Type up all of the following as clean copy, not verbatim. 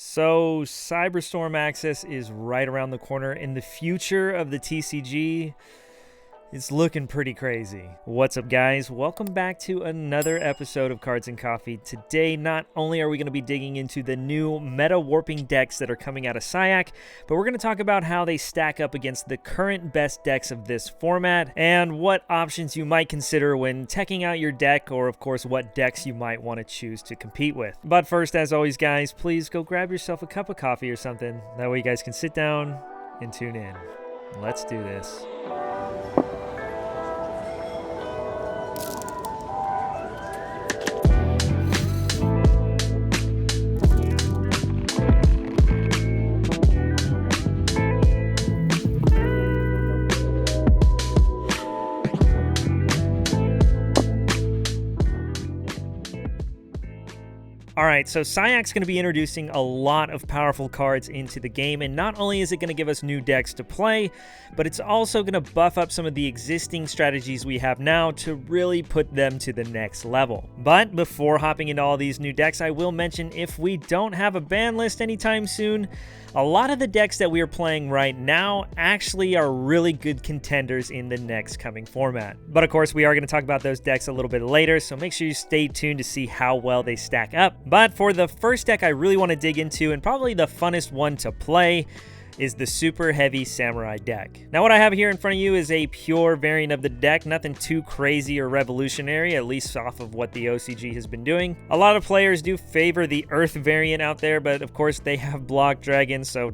So, Cyberstorm Access is right around the corner, and the future of the TCG is looking pretty crazy. What's up, guys? Welcome back to another episode of Cards and Coffee. Today, not only are we going to be digging into the new meta warping decks that are coming out of SCIAC, but we're going to talk about how they stack up against the current best decks of this format, and what options you might consider when teching out your deck, or of course, what decks you might want to choose to compete with. But first, as always, guys, please go grab yourself a cup of coffee or something. That way you guys can sit down and tune in. Let's do this. Alright, so SCIAC's going to be introducing a lot of powerful cards into the game, and not only is it going to give us new decks to play, but it's also going to buff up some of the existing strategies we have now to really put them to the next level. But before hopping into all these new decks, I will mention if we don't have a ban list anytime soon, a lot of the decks that we are playing right now actually are really good contenders in the next coming format. But of course, we are going to talk about those decks a little bit later, so make sure you stay tuned to see how well they stack up. But for the first deck I really want to dig into, and probably the funnest one to play, is the Superheavy Samurai deck. Now what I have here in front of you is a pure variant of the deck, nothing too crazy or revolutionary, at least off of what the OCG has been doing. A lot of players do favor the Earth variant out there, but of course they have block dragons, so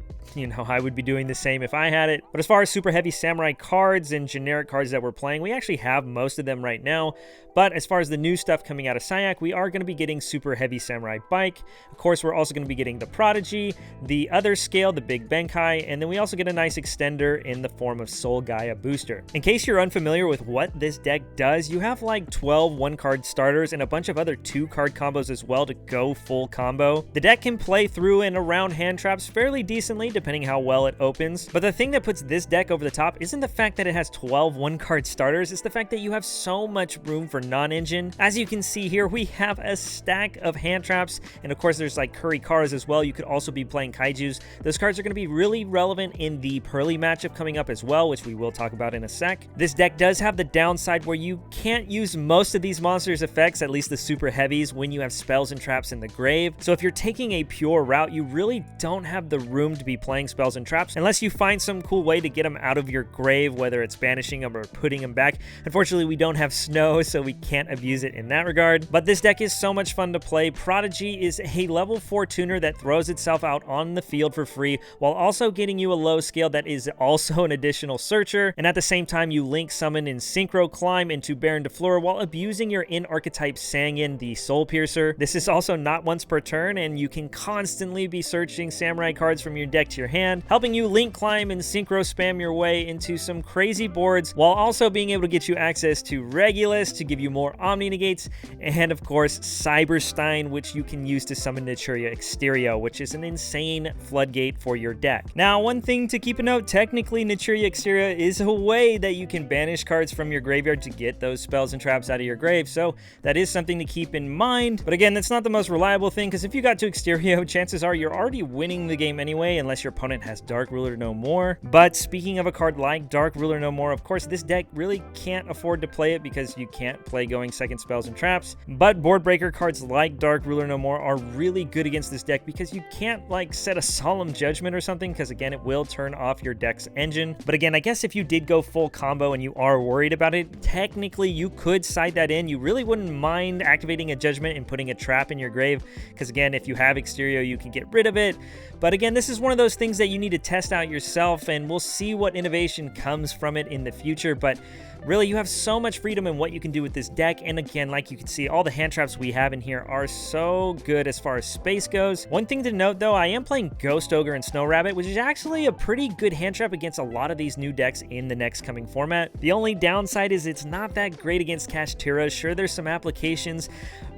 I would be doing the same if I had it. But as far as Superheavy Samurai cards and generic cards that we're playing, we actually have most of them right now. But as far as the new stuff coming out of SCIAC, we are going to be getting Superheavy Samurai Bike. Of course, we're also going to be getting the Prodigy, the other scale, the Big Benkai, and then we also get a nice extender in the form of Soul Gaia Booster. In case you're unfamiliar with what this deck does, you have like 12 one-card starters and a bunch of other two-card combos as well to go full combo. The deck can play through and around hand traps fairly decently, depending how well it opens. But the thing that puts this deck over the top isn't the fact that it has 12 one-card starters, it's the fact that you have so much room for non-engine. As you can see here, we have a stack of hand traps, and of course there's like Curry cards as well. You could also be playing Kaijus. Those cards are going to be really relevant in the Pearly matchup coming up as well, which we will talk about in a sec. This deck does have the downside where you can't use most of these monsters' effects, at least the super heavies, when you have spells and traps in the grave. So if you're taking a pure route, you really don't have the room to be playing spells and traps unless you find some cool way to get them out of your grave, whether it's banishing them or putting them back. Unfortunately, we don't have snow, so we can't abuse it in that regard. But this deck is so much fun to play. Prodigy is a level 4 tuner that throws itself out on the field for free, while also getting you a low scale that is also an additional searcher, and at the same time you link summon in Synchro Climb into Baron de Fleur while abusing your in-archetype Sangin, the Soul Piercer. This is also not once per turn, and you can constantly be searching Samurai cards from your deck to your hand, helping you link climb and synchro spam your way into some crazy boards, while also being able to get you access to Regulus to give you more Omni Negates, and of course Cyberstein, which you can use to summon Naturia Exterio, which is an insane floodgate for your deck. Now, one thing to keep a note, technically Naturia Exterio is a way that you can banish cards from your graveyard to get those spells and traps out of your grave, so that is something to keep in mind. But again, that's not the most reliable thing, because if you got to Exterio, chances are you're already winning the game anyway, unless your opponent has Dark Ruler No More. But speaking of a card like Dark Ruler No More, of course this deck really can't afford to play it because you can't play going second spells and traps. But board breaker cards like Dark Ruler No More are really good against this deck because you can't like set a Solemn Judgment or something, because again it will turn off your deck's engine. But again, I guess if you did go full combo and you are worried about it, technically you could side that in. You really wouldn't mind activating a Judgment and putting a trap in your grave, because again, if you have Exterio, you can get rid of it. But again, this is one of those things that you need to test out yourself, and we'll see what innovation comes from it in the future. But really, you have so much freedom in what you can do with this deck, and again, like you can see, all the hand traps we have in here are so good as far as space goes. One thing to note though, I am playing Ghost Ogre and Snow Rabbit, which is actually a pretty good hand trap against a lot of these new decks in the next coming format. The only downside is it's not that great against Kashtira. Sure, there's some applications,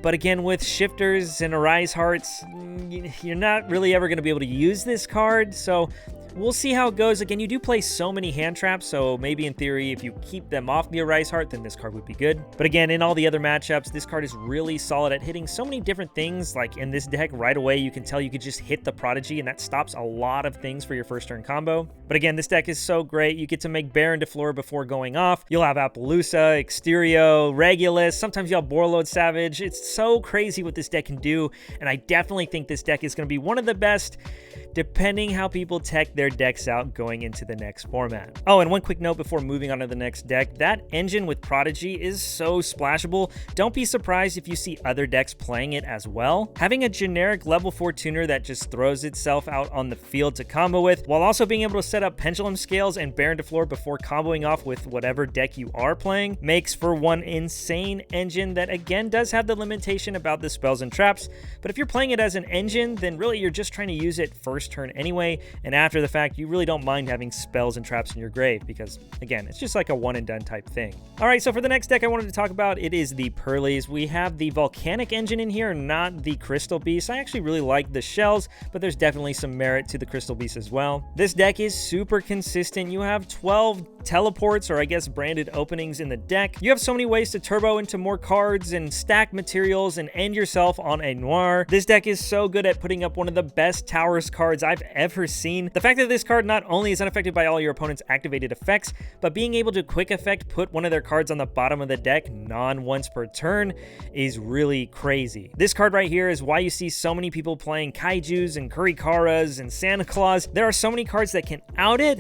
but again, with Shifters and Arise Hearts, you're not really ever going to be able to use this card, so We'll see how it goes. Again, you do play so many hand traps, so maybe in theory, if you keep them off the Arise Heart, then this card would be good. But again, in all the other matchups, this card is really solid at hitting so many different things. Like in this deck, right away, you can tell you could just hit the Prodigy, and that stops a lot of things for your first turn combo. But again, this deck is so great. You get to make Baron Defleur before going off. You'll have Appaloosa, Exterio, Regulus. Sometimes you'll have Borreload Savage. It's so crazy what this deck can do, and I definitely think this deck is going to be one of the best, depending how people tech their decks out going into the next format. Oh, and one quick note before moving on to the next deck, that engine with Prodigy is so splashable. Don't be surprised if you see other decks playing it as well. Having a generic level 4 tuner that just throws itself out on the field to combo with, while also being able to set up Pendulum Scales and Baron Defleur before comboing off with whatever deck you are playing, makes for one insane engine that again does have the limitation about the spells and traps. But if you're playing it as an engine, then really you're just trying to use it first turn anyway, and after the fact you really don't mind having spells and traps in your grave because again it's just like a one and done type thing. Alright, so for the next deck I wanted to talk about, it is the Purrelys. We have the Volcanic engine in here, not the Crystal Beast. I actually really like the shells, but there's definitely some merit to the Crystal Beast as well. This deck is super consistent. You have 12 teleports, or I guess branded openings in the deck. You have so many ways to turbo into more cards and stack materials and end yourself on a Noir. This deck is so good at putting up one of the best Towers cards I've ever seen. The fact that this card not only is unaffected by all your opponent's activated effects, but being able to quick effect put one of their cards on the bottom of the deck non-once per turn is really crazy. This card right here is why you see so many people playing Kaijus and Kurikaras and Santa Claus. There are so many cards that can out it,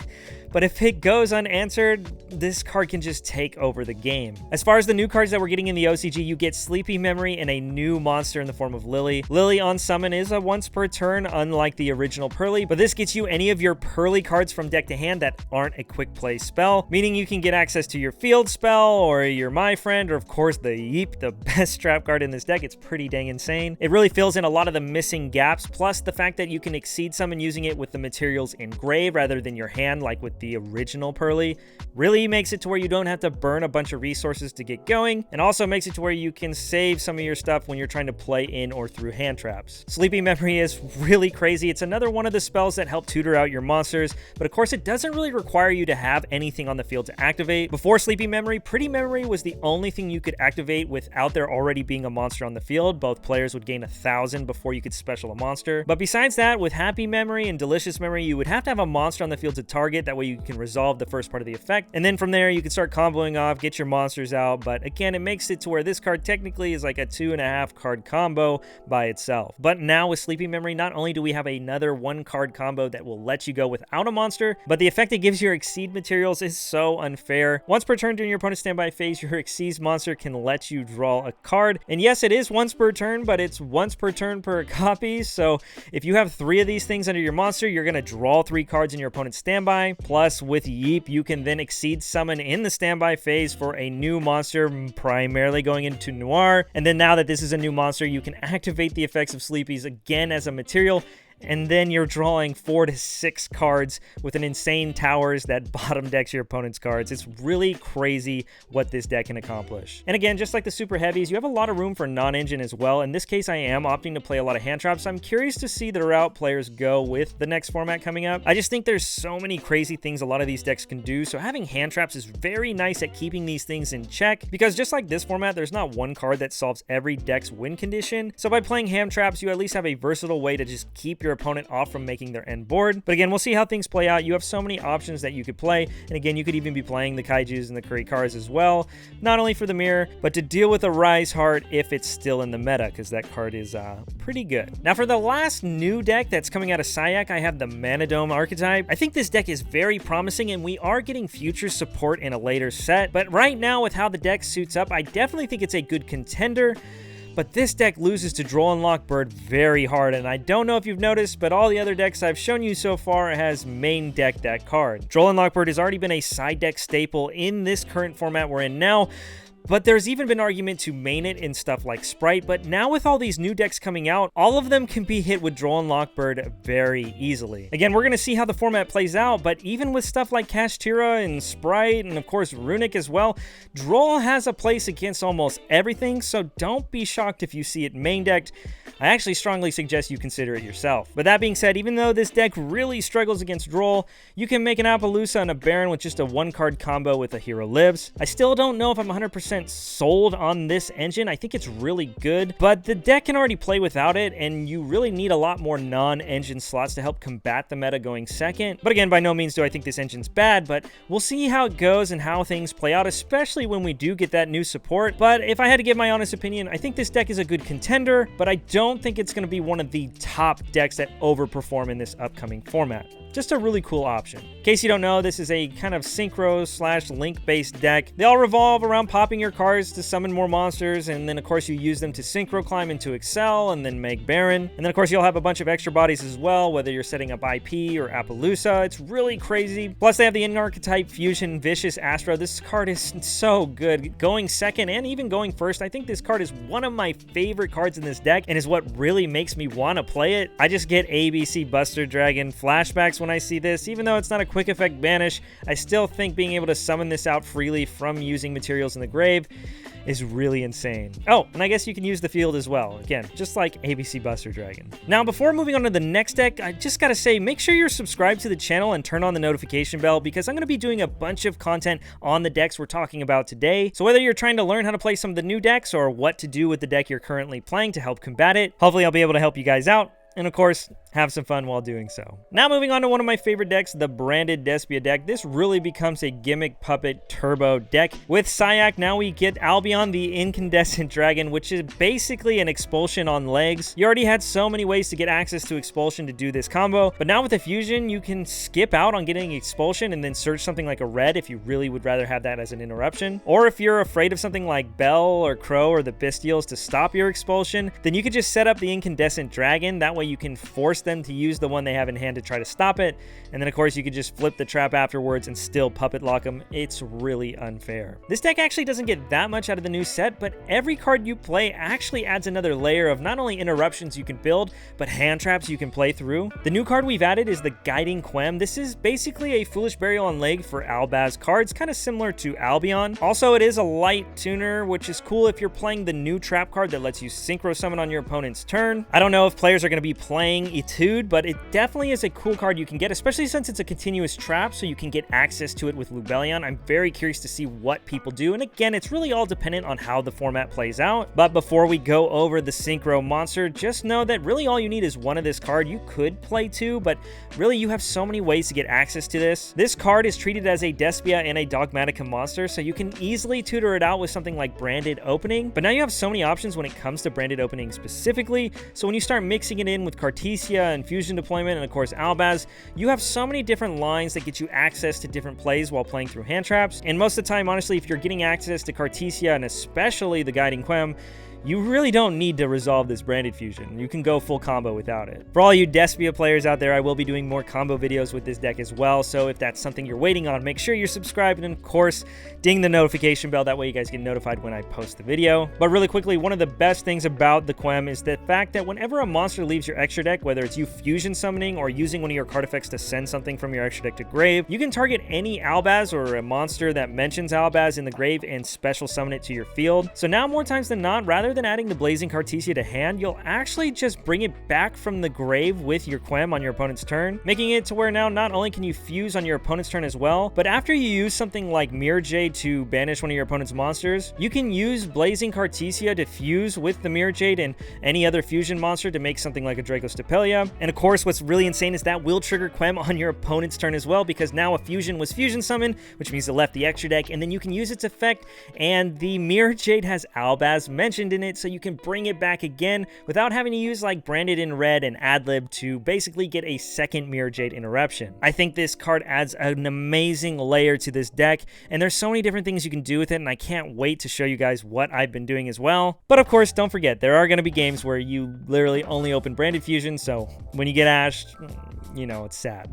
but if it goes unanswered, this card can just take over the game. As far as the new cards that we're getting in the OCG, you get Sleepy Memory and a new monster in the form of Lily. Lily on summon is a once per turn, unlike the original Pearly, but this gets you any of your Pearly cards from deck to hand that aren't a quick play spell, meaning you can get access to your field spell or your My Friend, or of course the Yeep, the best trap card in this deck. It's pretty dang insane. It really fills in a lot of the missing gaps, plus the fact that you can exceed summon using it with the materials in grave rather than your hand like with the original Pearly really makes it to where you don't have to burn a bunch of resources to get going, and also makes it to where you can save some of your stuff when you're trying to play in or through hand traps. Sleepy Memory is really crazy. It's another one of the spells that help tutor out your monsters, but of course it doesn't really require you to have anything on the field to activate. Before Sleepy Memory, Pretty Memory was the only thing you could activate without there already being a monster on the field. Both players would gain 1,000 before you could special a monster. But besides that, with Happy Memory and Delicious Memory, you would have to have a monster on the field to target. That way you can resolve the first part of the effect, and then from there you can start comboing off, get your monsters out. But again, it makes it to where this card technically is like a 2.5 card combo by itself. But now with Sleepy Memory, not only do we have another 1 card combo that will let you go without a monster, but the effect it gives your Exceed materials is so unfair. Once per turn during your opponent's standby phase, your Exceed monster can let you draw a card, and yes, it is once per turn, but it's once per turn per copy. So if you have 3 of these things under your monster, you're going to draw 3 cards in your opponent's standby. Plus with Yeep, you can then Exceed summon in the standby phase for a new monster, primarily going into Noir. And then now that this is a new monster, you can activate the effects of Sleepies again as a material, and then you're drawing 4 to 6 cards with an insane Towers that bottom decks your opponent's cards. It's really crazy what this deck can accomplish. And again, just like the Super Heavies, you have a lot of room for non-engine as well. In this case, I am opting to play a lot of hand traps. I'm curious to see the route players go with the next format coming up. I just think there's so many crazy things a lot of these decks can do, so having hand traps is very nice at keeping these things in check, because just like this format, there's not one card that solves every deck's win condition. So by playing hand traps, you at least have a versatile way to just keep your opponent off from making their end board. But again, we'll see how things play out. You have so many options that you could play, and again, you could even be playing the Kaijus and the Kurikaras as well, not only for the mirror, but to deal with a Rise Heart if it's still in the meta, because that card is pretty good. Now for the last new deck that's coming out of Sayak, I have the Manadome archetype. I think this deck is very promising, and we are getting future support in a later set, but right now with how the deck suits up, I definitely think it's a good contender. But this deck loses to Droll and Lockbird very hard, and I don't know if you've noticed, but all the other decks I've shown you so far has main deck that card. Droll and Lockbird has already been a side deck staple in this current format we're in now, but there's even been argument to main it in stuff like Sprite. But now with all these new decks coming out, all of them can be hit with Droll and Lockbird very easily. Again, we're going to see how the format plays out, but even with stuff like Kashtira and Sprite, and of course Runic as well, Droll has a place against almost everything, so don't be shocked if you see it main decked. I actually strongly suggest you consider it yourself. But that being said, even though this deck really struggles against Droll, you can make an Appaloosa and a Baron with just a 1-card combo with a Hero Lives. I still don't know if I'm 100% sold on this engine. I think it's really good, but the deck can already play without it, and you really need a lot more non-engine slots to help combat the meta going second. But again, by no means do I think this engine's bad, but we'll see how it goes and how things play out, especially when we do get that new support. But if I had to give my honest opinion, I think this deck is a good contender, but I don't think it's going to be one of the top decks that overperform in this upcoming format. Just a really cool option. In case you don't know, this is a kind of synchro / link based deck. They all revolve around popping your cards to summon more monsters, and then of course you use them to synchro climb into Excel and then make Baron. And then of course you'll have a bunch of extra bodies as well, whether you're setting up IP or Appaloosa. It's really crazy. Plus they have the in-archetype Fusion Vicious Astro. This card is so good. Going second and even going first, I think this card is one of my favorite cards in this deck and is what really makes me want to play it. I just get ABC Buster Dragon flashbacks when I see this. Even though it's not a quick effect banish, I still think being able to summon this out freely from using materials in the grave is really insane. Oh, and I guess you can use the field as well. Again, just like ABC Buster Dragon. Now, before moving on to the next deck, I just gotta say, make sure you're subscribed to the channel and turn on the notification bell, because I'm gonna be doing a bunch of content on the decks we're talking about today. So whether you're trying to learn how to play some of the new decks or what to do with the deck you're currently playing to help combat it, hopefully I'll be able to help you guys out. And of course, have some fun while doing so. Now moving on to one of my favorite decks, the Branded Despia deck. This really becomes a gimmick puppet turbo deck. With Syac, now we get Albion the Incandescent Dragon, which is basically an expulsion on legs. You already had so many ways to get access to expulsion to do this combo, but now with the fusion, you can skip out on getting expulsion and then search something like a red if you really would rather have that as an interruption. Or if you're afraid of something like Bell or Crow or the Bestials to stop your expulsion, then you could just set up the Incandescent Dragon. That way you can force them to use the one they have in hand to try to stop it, and then of course you could just flip the trap afterwards and still puppet lock them. It's really unfair. This deck actually doesn't get that much out of the new set, but every card you play actually adds another layer of not only interruptions you can build, but hand traps you can play through. The new card we've added is the Guiding Quem. This is basically a Foolish Burial on leg for Albaz cards, kind of similar to Albion. Also, it is a light tuner, which is cool if you're playing the new trap card that lets you synchro summon on your opponent's turn. I don't know if players are going to be playing Etude, but it definitely is a cool card you can get, especially since it's a continuous trap, so you can get access to it with Lubellion. I'm very curious to see what people do, and again, it's really all dependent on how the format plays out. But before we go over the synchro monster, just know that really all you need is one of this card. You could play two, but really you have so many ways to get access to this. This card is treated as a Despia and a Dogmatica monster, so you can easily tutor it out with something like Branded Opening, but now you have so many options when it comes to Branded Opening specifically, so when you start mixing it in with Cartesia and Fusion Deployment and of course Albaz, you have so many different lines that get you access to different plays while playing through hand traps. And most of the time, honestly, if you're getting access to Cartesia and especially the Guiding Quem, you really don't need to resolve this Branded Fusion. You can go full combo without it. For all you Despia players out there, I will be doing more combo videos with this deck as well, so if that's something you're waiting on, make sure you're subscribed and of course, ding the notification bell. That way you guys get notified when I post the video. But really quickly, one of the best things about the Quem is the fact that whenever a monster leaves your extra deck, whether it's you fusion summoning or using one of your card effects to send something from your extra deck to grave, you can target any Albaz or a monster that mentions Albaz in the grave and special summon it to your field. So now more times than not, rather than adding the Blazing Cartesia to hand, you'll actually just bring it back from the grave with your Quem on your opponent's turn, making it to where now not only can you fuse on your opponent's turn as well, but after you use something like Mirror Jade to banish one of your opponent's monsters, you can use Blazing Cartesia to fuse with the Mirror Jade and any other fusion monster to make something like a Dracostapelia. And of course, what's really insane is that will trigger Quem on your opponent's turn as well, because now a fusion was fusion summoned, which means it left the extra deck, and then you can use its effect, and the Mirror Jade has Albaz mentioned in it, so you can bring it back again without having to use like Branded in Red and Adlib to basically get a second Mirror Jade interruption. I think this card adds an amazing layer to this deck, and there's so many different things you can do with it, and I can't wait to show you guys what I've been doing as well. But of course, don't forget, there are going to be games where you literally only open Branded Fusion, so when you get ashed, you know, it's sad.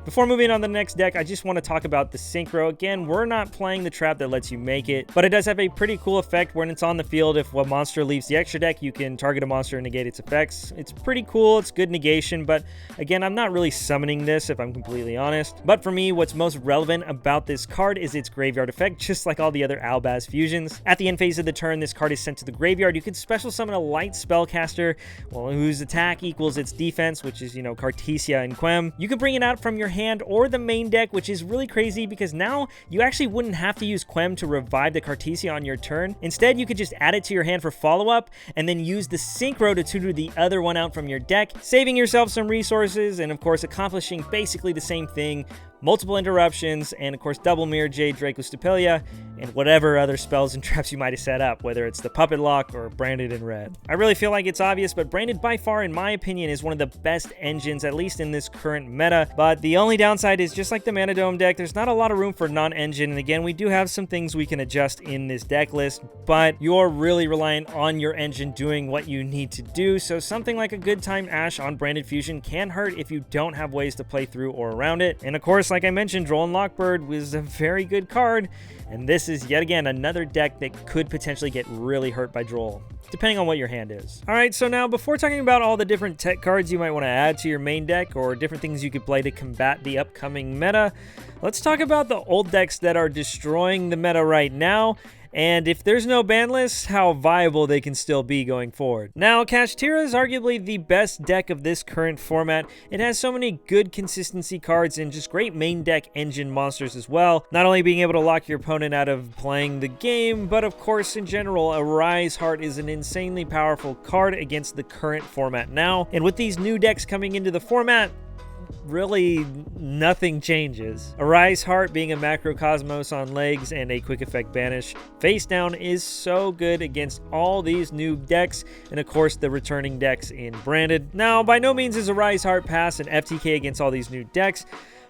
Before moving on to the next deck, I just want to talk about the Synchro. Again, we're not playing the trap that lets you make it, but it does have a pretty cool effect when it's on the field. If a monster leaves the extra deck, you can target a monster and negate its effects. It's pretty cool. It's good negation, but again, I'm not really summoning this if I'm completely honest. But for me, what's most relevant about this card is its graveyard effect, just like all the other Albaz fusions. At the end phase of the turn, this card is sent to the graveyard. You can special summon a light spellcaster, well, whose attack equals its defense, which is, you know, Cards&CoffeeTCG and Quem. You can bring it out from your hand or the main deck, which is really crazy because now you actually wouldn't have to use Quem to revive the Cards&CoffeeTCG on your turn. Instead, you could just add it to your hand for follow-up and then use the Synchro to tutor the other one out from your deck, saving yourself some resources and, of course, accomplishing basically the same thing. Multiple interruptions, and of course double mirror Jade, Dracos Depilia, and whatever other spells and traps you might have set up, whether it's the Puppet Lock or Branded in red. I really feel like it's obvious, but Branded by far, in my opinion, is one of the best engines, at least in this current meta. But the only downside is, just like the Manadome deck, there's not a lot of room for non-engine, and again, we do have some things we can adjust in this deck list, but you're really reliant on your engine doing what you need to do, so something like a Good Time Ash on Branded Fusion can hurt if you don't have ways to play through or around it. And of course, like I mentioned, Droll and Lockbird was a very good card, and this is yet again another deck that could potentially get really hurt by Droll, depending on what your hand is. Alright, so now before talking about all the different tech cards you might want to add to your main deck or different things you could play to combat the upcoming meta, let's talk about the old decks that are destroying the meta right now, and if there's no ban list, how viable they can still be going forward. Now, Kashtira is arguably the best deck of this current format. It has so many good consistency cards and just great main deck engine monsters as well. Not only being able to lock your opponent out of playing the game, but of course, in general, Arise Heart is an insanely powerful card against the current format now. And with these new decks coming into the format, really nothing changes. Arise Heart being a Macrocosmos on legs and a quick effect banish face down is so good against all these new decks and of course the returning decks in Branded. Now, by no means is Arise Heart pass an FTK against all these new decks,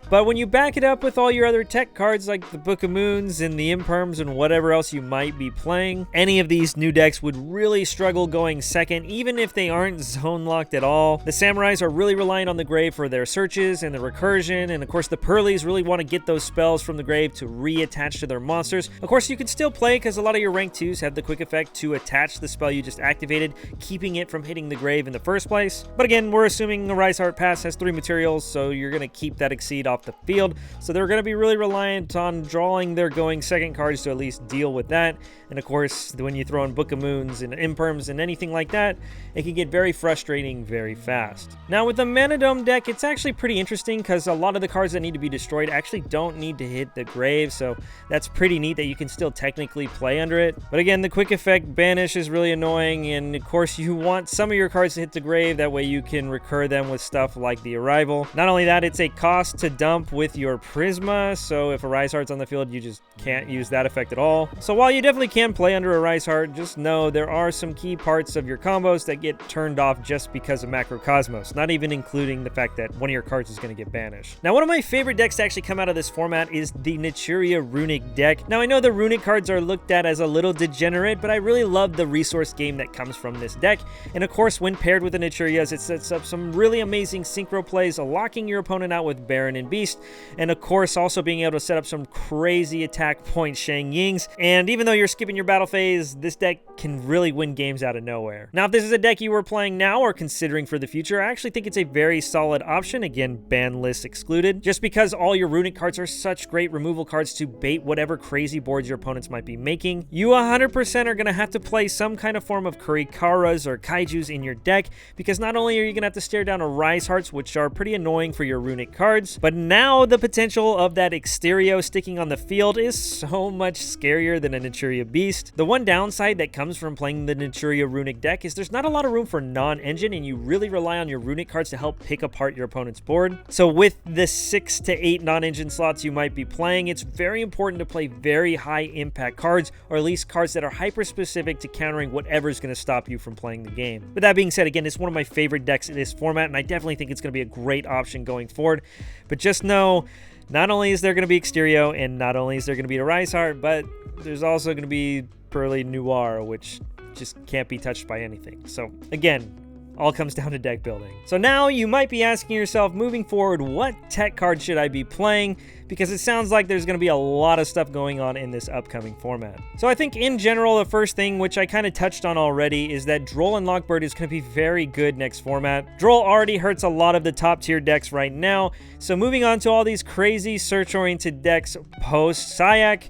but when you back it up with all your other tech cards like the Book of Moons and the Imperms and whatever else you might be playing, any of these new decks would really struggle going second, even if they aren't zone locked at all. The Samurais are really reliant on the grave for their searches and the recursion, and of course the Purrelys really want to get those spells from the grave to reattach to their monsters. Of course, you can still play because a lot of your rank 2s have the quick effect to attach the spell you just activated, keeping it from hitting the grave in the first place. But again, we're assuming Arise Heart Pass has 3 materials, so you're going to keep that Exceed off the field, so they're going to be really reliant on drawing their going second cards to at least deal with that. And of course, when you throw in Book of Moons and Imperms and anything like that, it can get very frustrating very fast. Now with the Manadome deck, it's actually pretty interesting because a lot of the cards that need to be destroyed actually don't need to hit the grave, so that's pretty neat that you can still technically play under it. But again, the quick effect banish is really annoying, and of course you want some of your cards to hit the grave, that way you can recur them with stuff like the Arrival. Not only that, it's a cost to dump with your Prisma, so if Arise Heart's on the field, you just can't use that effect at all. So while you definitely can play under Arise Heart, just know there are some key parts of your combos that get turned off just because of Macrocosmos, not even including the fact that one of your cards is going to get banished. Now, one of my favorite decks to actually come out of this format is the Naturia Runic deck. Now, I know the Runic cards are looked at as a little degenerate, but I really love the resource game that comes from this deck, and of course, when paired with the Naturias, it sets up some really amazing synchro plays, locking your opponent out with Baron and Beast, and of course also being able to set up some crazy attack point Shang Yings. And even though you're skipping your battle phase, this deck can really win games out of nowhere. Now, if this is a deck you were playing now or considering for the future, I actually think it's a very solid option. Again, Banlist Excluded, just because all your Runic cards are such great removal cards to bait whatever crazy boards your opponents might be making. You 100% are going to have to play some kind of form of Kurikaras or Kaijus in your deck, because not only are you going to have to stare down Arise Hearts, which are pretty annoying for your Runic cards, but now the potential of that Exterio sticking on the field is so much scarier than a Naturia Beast. The one downside that comes from playing the Naturia Runic deck is there's not a lot of room for non-engine, and you really rely on your Runic cards to help pick apart your opponent's board. So with the 6 to 8 non-engine slots you might be playing, it's very important to play very high impact cards, or at least cards that are hyper specific to countering whatever's going to stop you from playing the game. But that being said, again, it's one of my favorite decks in this format, and I definitely think it's going to be a great option going forward. But just know, not only is there going to be Exterio, and not only is there going to be Arise Heart, but there's also going to be Pearly Noir, which just can't be touched by anything. So again, All comes down to deck building. So now you might be asking yourself, moving forward, what tech card should I be playing? Because it sounds like there's going to be a lot of stuff going on in this upcoming format. So I think in general, the first thing, which I kind of touched on already, is that Droll and Lockbird is going to be very good next format. Droll already hurts a lot of the top tier decks right now, so moving on to all these crazy search-oriented decks post-Syac,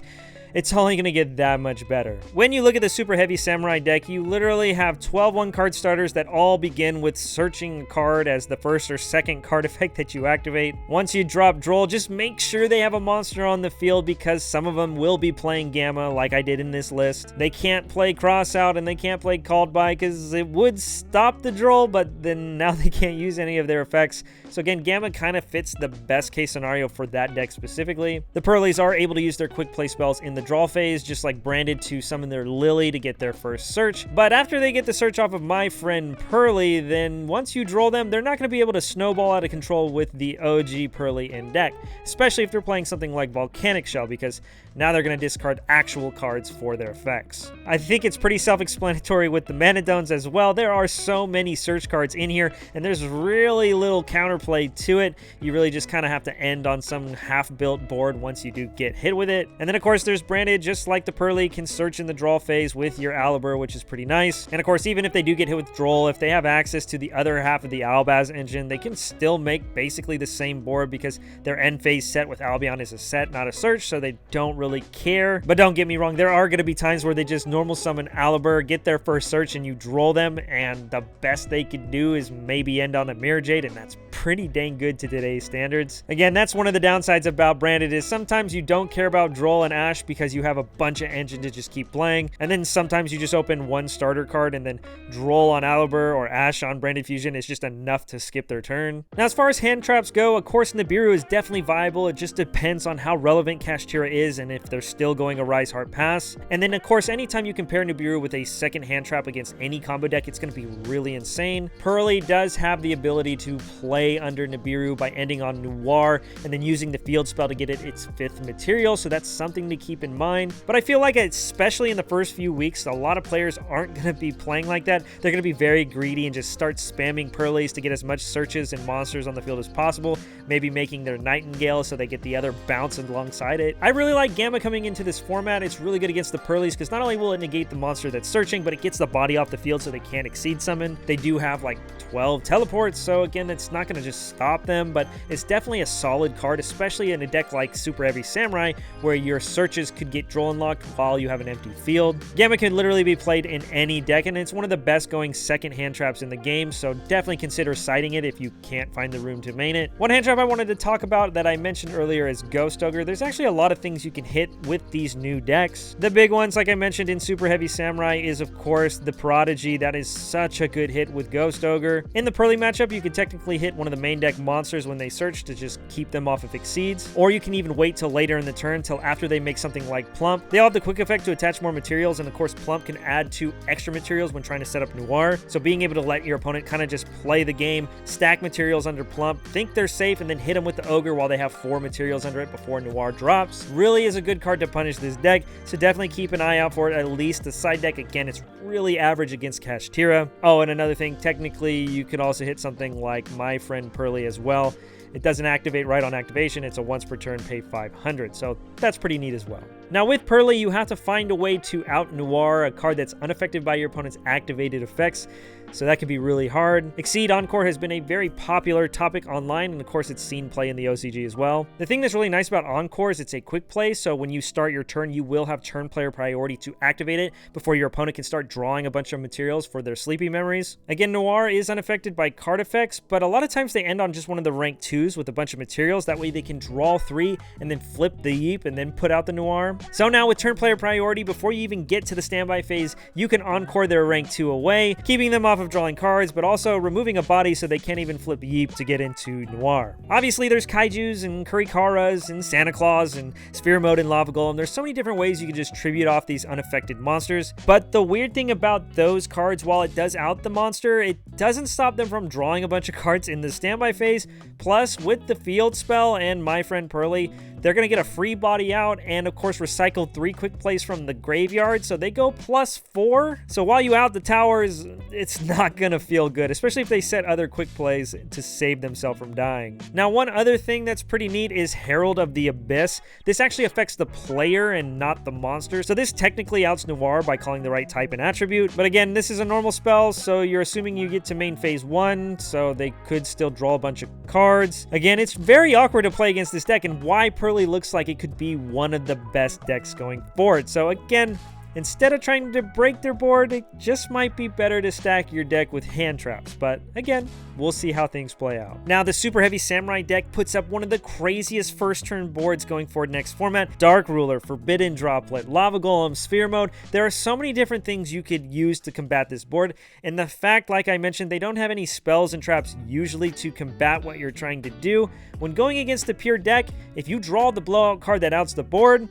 it's only going to get that much better. When you look at the Superheavy Samurai deck, you literally have 12 1-card starters that all begin with searching a card as the first or second card effect that you activate. Once you drop Droll, just make sure they have a monster on the field because some of them will be playing Gamma like I did in this list. They can't play Crossout and they can't play Called By because it would stop the Droll, but then now they can't use any of their effects. So again, Gamma kind of fits the best case scenario for that deck specifically. The Purrelys are able to use their quick play spells in the draw phase, just like Branded to summon their Lily to get their first search. But after they get the search off of my friend Pearly, then once you draw them, they're not going to be able to snowball out of control with the OG Pearly in deck, especially if they're playing something like Volcanic Shell, because now they're going to discard actual cards for their effects. I think it's pretty self-explanatory with the Manadomes as well. There are so many search cards in here, and there's really little counterplay to it. You really just kind of have to end on some half-built board once you do get hit with it. And then, of course, there's Branded, just like the Pearly, can search in the draw phase with your Alibur, which is pretty nice. And, of course, even if they do get hit with Droll, if they have access to the other half of the Albaz engine, they can still make basically the same board because their end phase set with Albion is a set, not a search, so they don't really care. But don't get me wrong, there are going to be times where they just normal summon Alibur, get their first search, and you draw them, and the best they could do is maybe end on a Mirror Jade, and that's pretty dang good to today's standards. Again, that's one of the downsides about Branded is sometimes you don't care about Droll and Ash because you have a bunch of engine to just keep playing, and then sometimes you just open one starter card and then Droll on Alibur or Ash on Branded Fusion is just enough to skip their turn. Now, as far as hand traps go, of course Nibiru is definitely viable. It just depends on how relevant Kashtira is and if they're still going a Rise Heart Pass. And then, of course, anytime you compare Nibiru with a second hand trap against any combo deck, it's going to be really insane. Pearly does have the ability to play under Nibiru by ending on Noir and then using the field spell to get it its 5th material, so that's something to keep in mind. But I feel like, especially in the first few weeks, a lot of players aren't going to be playing like that. They're going to be very greedy and just start spamming Pearlys to get as much searches and monsters on the field as possible, maybe making their Nightingale so they get the other bounce alongside it. I really like Gamma coming into this format. It's really good against the Pearlys because not only will it negate the monster that's searching, but it gets the body off the field so they can't exceed summon. They do have like 12 teleports, so again, it's not going to just stop them, but it's definitely a solid card, especially in a deck like Superheavy Samurai, where your searches could get Droll unlocked while you have an empty field. Gamma can literally be played in any deck, and it's one of the best going second hand traps in the game, so definitely consider citing it if you can't find the room to main it. One hand trap I wanted to talk about that I mentioned earlier is Ghost Ogre. There's actually a lot of things you can hit with these new decks. The big ones, like I mentioned in Superheavy Samurai, is of course the Prodigy. That is such a good hit with Ghost Ogre. In the Pearly matchup, you could technically hit one of the main deck monsters when they search to just keep them off if Exceeds, or you can even wait till later in the turn, till after they make something like Plump. They all have the quick effect to attach more materials, and of course Plump can add 2 extra materials when trying to set up Noir, so being able to let your opponent kind of just play the game, stack materials under Plump, think they're safe, and then hit them with the Ogre while they have 4 materials under it before Noir drops, really is a good card to punish this deck, so definitely keep an eye out for it. At least the side deck, again, it's really average against Kashtira. Oh, and another thing, technically you could also hit something like my friend Pearly as well. It doesn't activate right on activation. It's a once per turn, pay 500. So that's pretty neat as well. Now with Pearly, you have to find a way to out Noir, a card that's unaffected by your opponent's activated effects. So that can be really hard. Exceed Encore has been a very popular topic online, and of course it's seen play in the OCG as well. The thing that's really nice about Encore is it's a quick play, so when you start your turn, you will have turn player priority to activate it before your opponent can start drawing a bunch of materials for their sleepy memories. Again, Noir is unaffected by card effects, but a lot of times they end on just one of the rank 2s with a bunch of materials. That way they can draw 3 and then flip the Yeep and then put out the Noir. So now with turn player priority, before you even get to the standby phase, you can Encore their rank 2 away, keeping them off of drawing cards, but also removing a body so they can't even flip Yeep to get into Noir. Obviously, there's Kaijus and Kurikaras and Santa Claus and Sphere Mode and Lava Golem. There's so many different ways you can just tribute off these unaffected monsters, but the weird thing about those cards, while it does out the monster, it doesn't stop them from drawing a bunch of cards in the standby phase. Plus, with the field spell and my friend Pearly, They're going to get a free body out and, of course, recycle 3 quick plays from the graveyard, so they go +4. So while you out the towers, it's not going to feel good, especially if they set other quick plays to save themselves from dying. Now, one other thing that's pretty neat is Herald of the Abyss. This actually affects the player and not the monster, so this technically outs Noir by calling the right type and attribute. But again, this is a normal spell, so you're assuming you get to main phase 1, so they could still draw a bunch of cards. Again, it's very awkward to play against this deck, and why Pearly looks like it could be one of the best decks going forward. So again, instead of trying to break their board, it just might be better to stack your deck with hand traps. But again, we'll see how things play out. Now, the Superheavy Samurai deck puts up one of the craziest first turn boards going forward next format. Dark Ruler, Forbidden Droplet, Lava Golem, Sphere Mode. There are so many different things you could use to combat this board. And the fact, like I mentioned, they don't have any spells and traps usually to combat what you're trying to do. When going against the pure deck, if you draw the blowout card that outs the board,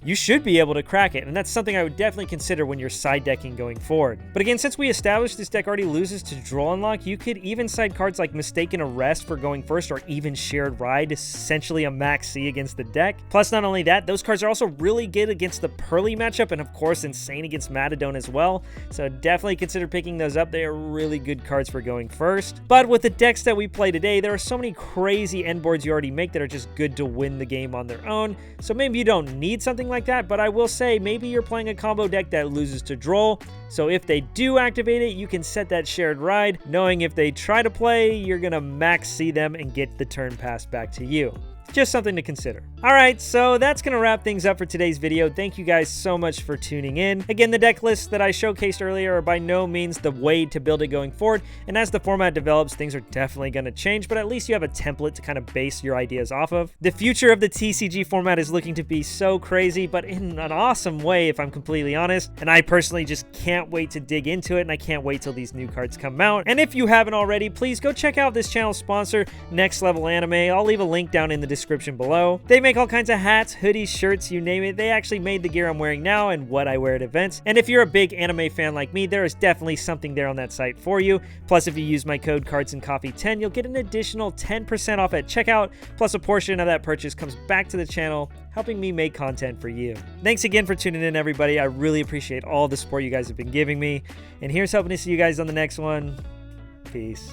you should be able to crack it, and that's something I would definitely consider when you're side decking going forward. But again, since we established this deck already loses to draw unlock, you could even side cards like Mistaken Arrest for going first, or even Shared Ride, essentially a max C against the deck. Plus, not only that, those cards are also really good against the Pearly matchup, and of course insane against Manadome as well, so definitely consider picking those up. They are really good cards for going first. But with the decks that we play today, there are so many crazy end boards you already make that are just good to win the game on their own, so maybe you don't need something like that, but I will say maybe you're playing a combo deck that loses to Droll, so if they do activate it, you can set that Shared Ride, knowing if they try to play, you're gonna max see them and get the turn pass back to you. Just something to consider. Alright, so that's going to wrap things up for today's video. Thank you guys so much for tuning in. Again, the deck lists that I showcased earlier are by no means the way to build it going forward, and as the format develops, things are definitely going to change, but at least you have a template to kind of base your ideas off of. The future of the TCG format is looking to be so crazy, but in an awesome way if I'm completely honest, and I personally just can't wait to dig into it, and I can't wait till these new cards come out. And if you haven't already, please go check out this channel's sponsor, Next Level Anime. I'll leave a link down in the description below. They make all kinds of hats, hoodies, shirts, you name it. They actually made the gear I'm wearing now and what I wear at events. And if you're a big anime fan like me, there is definitely something there on that site for you. Plus, if you use my code Cards&CoffeeTCG, you'll get an additional 10% off at checkout. Plus, a portion of that purchase comes back to the channel, helping me make content for you. Thanks again for tuning in, everybody. I really appreciate all the support you guys have been giving me. And here's hoping to see you guys on the next one. Peace.